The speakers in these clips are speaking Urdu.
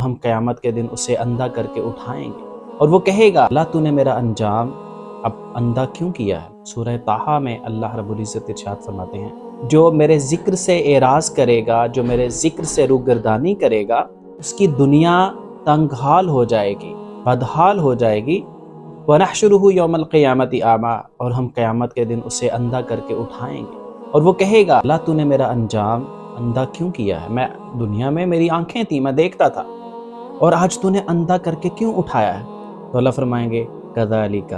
ہم قیامت کے دن اسے اندھا کر کے اٹھائیں گے اور وہ کہے گا اللہ تو نے میرا انجام اب اندھا کیوں کیا ہے۔ سورہ طٰہٰ میں اللہ رب العزت ارشاد فرماتے ہیں جو میرے ذکر سے اعراض کرے گا، جو میرے ذکر سے روگردانی کرے گا، اس کی دنیا تنگ حال ہو جائے گی، بدحال ہو جائے گی۔ وَنَحْشُرُهُ يَوْمَ الْقِيَامَةِ أَعْمَىٰ، اور ہم قیامت کے دن اسے اندھا کر کے اٹھائیں گے اور وہ کہے گا اللہ تو نے میرا انجام اندھا کیوں کیا ہے۔ میں دنیا میں میری آنکھیں تھیں، میں دیکھتا تھا، اور آج تو نے اندھا کر کے کیوں اٹھایا ہے۔ تو اللہ فرمائیں گے كَذَلِكَ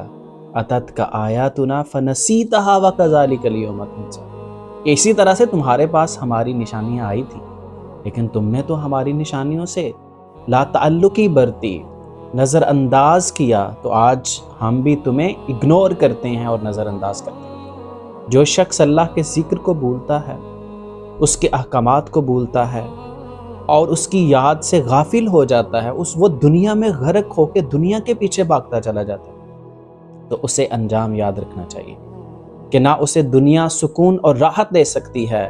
أَتَتْكَ آيَاتُنَا فَنَسِيتَهَا وَكَذَلِكَ الْيَوْمَ تُنسَىٰ، اسی طرح سے تمہارے پاس ہماری نشانیاں آئی تھیں، لیکن تم نے تو ہماری نشانیوں سے لا تعلقی برتی، نظر انداز کیا، تو آج ہم بھی تمہیں اگنور کرتے ہیں اور نظر انداز کرتے ہیں۔ جو شخص اللہ کے ذکر کو بھولتا ہے، اس کے احکامات کو بھولتا ہے اور اس کی یاد سے غافل ہو جاتا ہے، وہ دنیا میں غرق ہو کے دنیا کے پیچھے بھاگتا چلا جاتا ہے، تو اسے انجام یاد رکھنا چاہیے کہ نہ اسے دنیا سکون اور راحت دے سکتی ہے،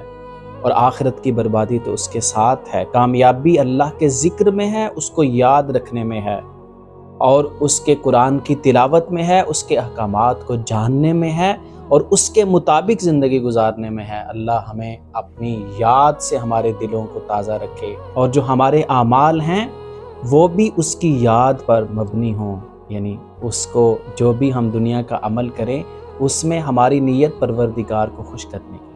اور آخرت کی بربادی تو اس کے ساتھ ہے۔ کامیابی اللہ کے ذکر میں ہے، اس کو یاد رکھنے میں ہے، اور اس کے قرآن کی تلاوت میں ہے، اس کے احکامات کو جاننے میں ہے، اور اس کے مطابق زندگی گزارنے میں ہے۔ اللہ ہمیں اپنی یاد سے ہمارے دلوں کو تازہ رکھے، اور جو ہمارے اعمال ہیں وہ بھی اس کی یاد پر مبنی ہوں، یعنی اس کو جو بھی ہم دنیا کا عمل کریں اس میں ہماری نیت پروردگار کو خوش کرنے کی